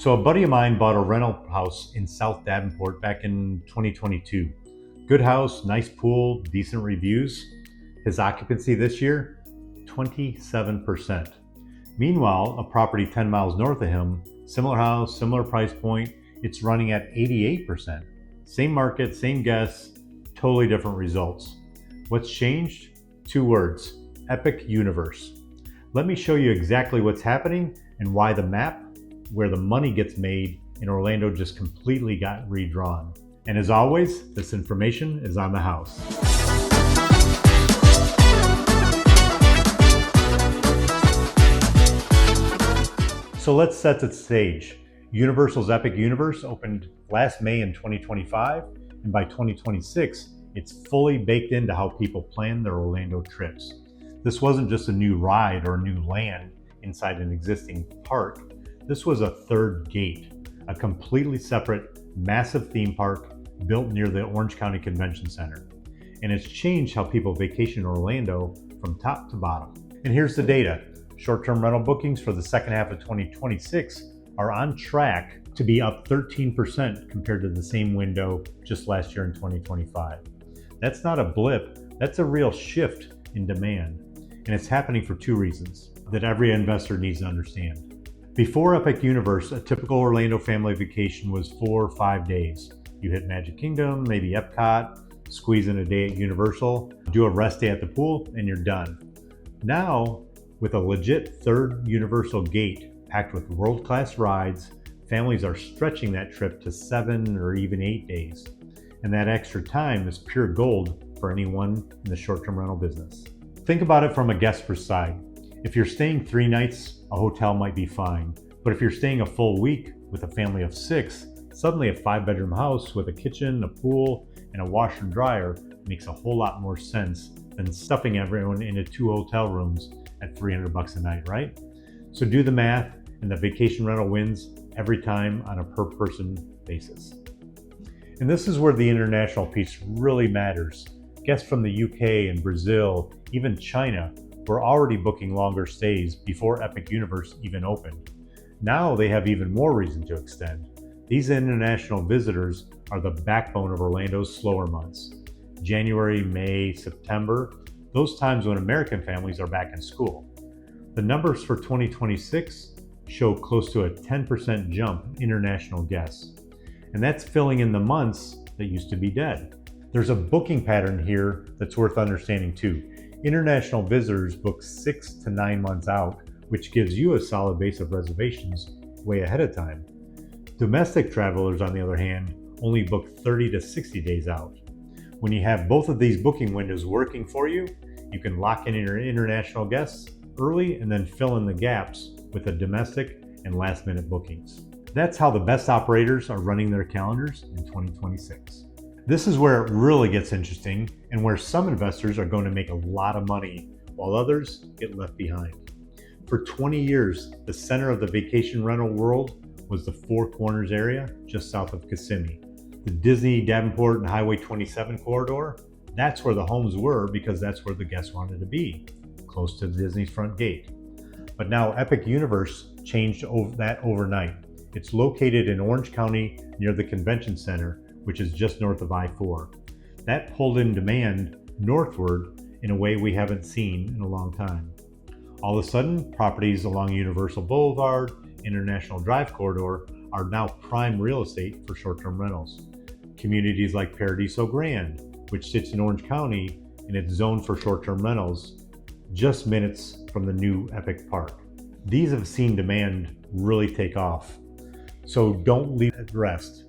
So a buddy of mine bought a rental house in South Davenport back in 2022. Good house, nice pool, decent reviews. His occupancy this year, 27%. Meanwhile, a property 10 miles north of him, similar house, similar price point, it's running at 88%. Same market, same guests, totally different results. What's changed? 2 words, epic universe. Let me show you exactly what's happening and why the map where the money gets made in Orlando just completely got redrawn. And as always, this information is on the house. So let's set the stage. Universal's Epic Universe opened last May in 2025, and by 2026, it's fully baked into how people plan their Orlando trips. This wasn't just a new ride or a new land inside an existing park. This was a third gate, a completely separate, massive theme park built near the Orange County Convention Center. And it's changed how people vacation in Orlando from top to bottom. And here's the data. Short-term rental bookings for the second half of 2026 are on track to be up 13% compared to the same window just last year in 2025. That's not a blip, that's a real shift in demand. And it's happening for 2 reasons that every investor needs to understand. Before Epic Universe, a typical Orlando family vacation was 4 or 5 days. You hit Magic Kingdom, maybe Epcot, squeeze in a day at Universal, do a rest day at the pool, and you're done. Now, with a legit third Universal gate packed with world-class rides, families are stretching that trip to 7 or even 8 days. And that extra time is pure gold for anyone in the short-term rental business. Think about it from a guest side. If you're staying 3 nights, a hotel might be fine. But if you're staying a full week with a family of 6, suddenly a 5-bedroom house with a kitchen, a pool, and a washer and dryer makes a whole lot more sense than stuffing everyone into 2 hotel rooms at $300 a night, right? So do the math, and the vacation rental wins every time on a per person basis. And this is where the international piece really matters. Guests from the UK and Brazil, even China, were already booking longer stays before Epic Universe even opened. Now they have even more reason to extend. These international visitors are the backbone of Orlando's slower months. January, May, September, those times when American families are back in school. The numbers for 2026 show close to a 10% jump in international guests. And that's filling in the months that used to be dead. There's a booking pattern here that's worth understanding too. International visitors book 6 to 9 months out, which gives you a solid base of reservations way ahead of time. Domestic travelers, on the other hand, only book 30 to 60 days out. When you have both of these booking windows working for you, you can lock in your international guests early and then fill in the gaps with the domestic and last minute bookings. That's how the best operators are running their calendars in 2026. This is where it really gets interesting and where some investors are going to make a lot of money while others get left behind. For 20 years, the center of the vacation rental world was the Four Corners area just south of Kissimmee. The Disney, Davenport, and Highway 27 corridor, that's where the homes were because that's where the guests wanted to be, close to Disney's front gate. But now Epic Universe changed that overnight. It's located in Orange County near the Convention Center, which is just north of I-4. That pulled in demand northward in a way we haven't seen in a long time. All of a sudden, properties along Universal Boulevard, International Drive Corridor are now prime real estate for short-term rentals. Communities like Paradiso Grand, which sits in Orange County and it's zoned for short-term rentals, just minutes from the new Epic Park. These have seen demand really take off. So don't leave it at rest.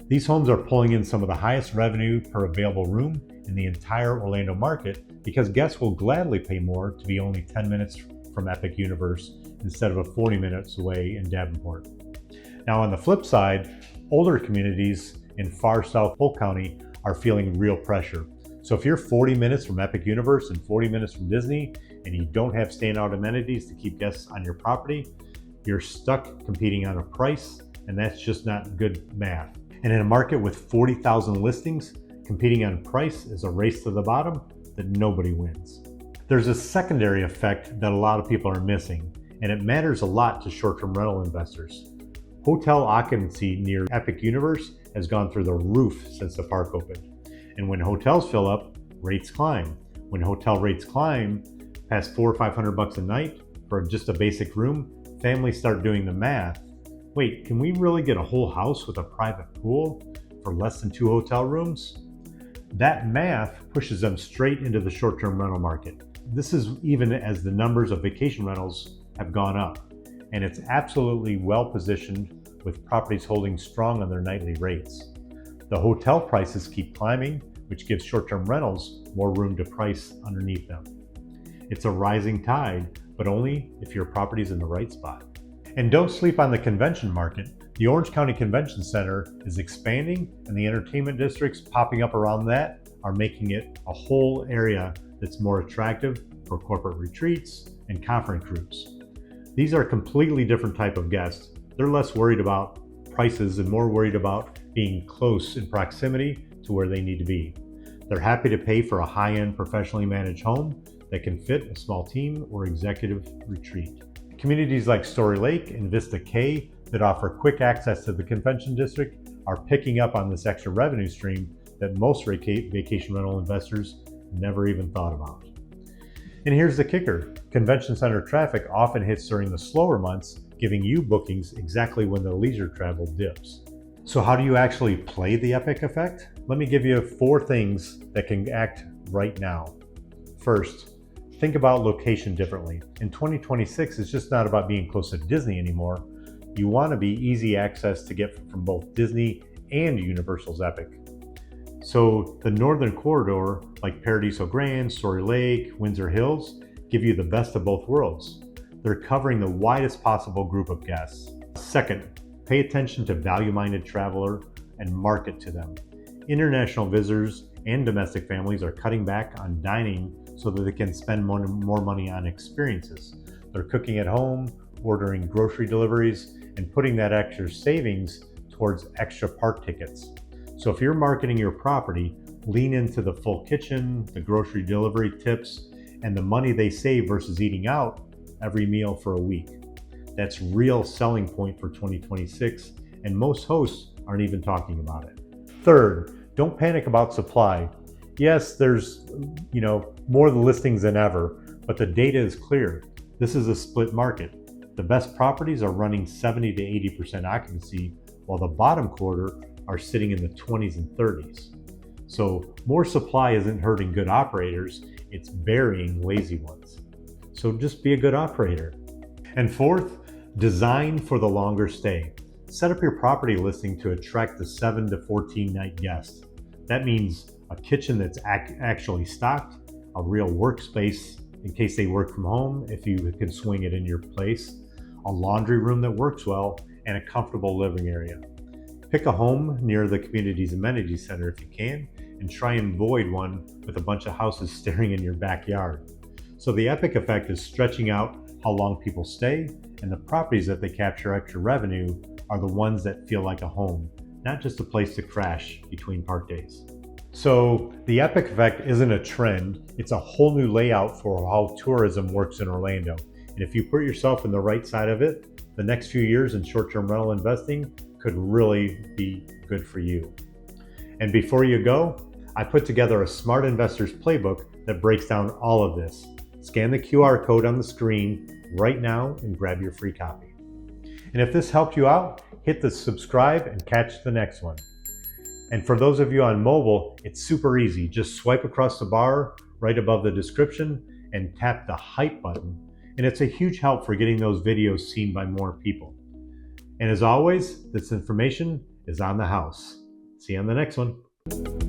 These homes are pulling in some of the highest revenue per available room in the entire Orlando market because guests will gladly pay more to be only 10 minutes from Epic Universe instead of 40 minutes away in Davenport. Now on the flip side, older communities in far south Polk County are feeling real pressure. So if you're 40 minutes from Epic Universe and 40 minutes from Disney and you don't have standout amenities to keep guests on your property, you're stuck competing on a price, and that's just not good math. And in a market with 40,000 listings, competing on price is a race to the bottom that nobody wins. There's a secondary effect that a lot of people are missing, and it matters a lot to short-term rental investors. Hotel occupancy near Epic Universe has gone through the roof since the park opened. And when hotels fill up, rates climb. When hotel rates climb past $400 or $500 a night for just a basic room, families start doing the math. Wait, can we really get a whole house with a private pool for less than 2 hotel rooms? That math pushes them straight into the short-term rental market. This is even as the numbers of vacation rentals have gone up, and it's absolutely well positioned with properties holding strong on their nightly rates. The hotel prices keep climbing, which gives short-term rentals more room to price underneath them. It's a rising tide, but only if your property's in the right spot. And don't sleep on the convention market. The Orange County Convention Center is expanding, and the entertainment districts popping up around that are making it a whole area that's more attractive for corporate retreats and conference groups. These are completely different type of guests. They're less worried about prices and more worried about being close in proximity to where they need to be. They're happy to pay for a high-end professionally managed home that can fit a small team or executive retreat. Communities like Story Lake and Vista Cay that offer quick access to the convention district are picking up on this extra revenue stream that most vacation rental investors never even thought about. And here's the kicker. Convention center traffic often hits during the slower months, giving you bookings exactly when the leisure travel dips. So how do you actually play the Epic effect? Let me give you 4 things that can act right now. First, think about location differently. In 2026, it's just not about being close to Disney anymore. You want to be easy access to get from both Disney and Universal's Epic. So the northern corridor, like Paradiso Grand, Story Lake, Windsor Hills, give you the best of both worlds. They're covering the widest possible group of guests. Second, pay attention to value-minded traveler and market to them. International visitors and domestic families are cutting back on dining so that they can spend more money on experiences. They're cooking at home, ordering grocery deliveries, and putting that extra savings towards extra park tickets. So if you're marketing your property, lean into the full kitchen, the grocery delivery tips, and the money they save versus eating out every meal for a week. That's real selling point for 2026, and most hosts aren't even talking about it. Third, don't panic about supply. Yes, there's more listings than ever, but the data is clear. This is a split market. The best properties are running 70 to 80% occupancy, while the bottom quarter are sitting in the 20s and 30s. So more supply isn't hurting good operators, it's burying lazy ones. So just be a good operator. And fourth, design for the longer stay. Set up your property listing to attract the 7 to 14 night guest. That means a kitchen that's actually stocked, a real workspace in case they work from home, if you can swing it in your place, a laundry room that works well, and a comfortable living area. Pick a home near the community's amenity center if you can, and try and avoid one with a bunch of houses staring in your backyard. So the Epic effect is stretching out how long people stay, and the properties that they capture extra revenue are the ones that feel like a home, not just a place to crash between park days. So the Epic effect isn't a trend, it's a whole new layout for how tourism works in Orlando. And if you put yourself in the right side of it, the next few years in short-term rental investing could really be good for you. And before you go, I put together a Smart Investor's Playbook that breaks down all of this. Scan the QR code on the screen right now and grab your free copy. And if this helped you out, hit the subscribe and catch the next one. And for those of you on mobile, it's super easy. Just swipe across the bar right above the description and tap the hype button. And it's a huge help for getting those videos seen by more people. And as always, this information is on the house. See you on the next one.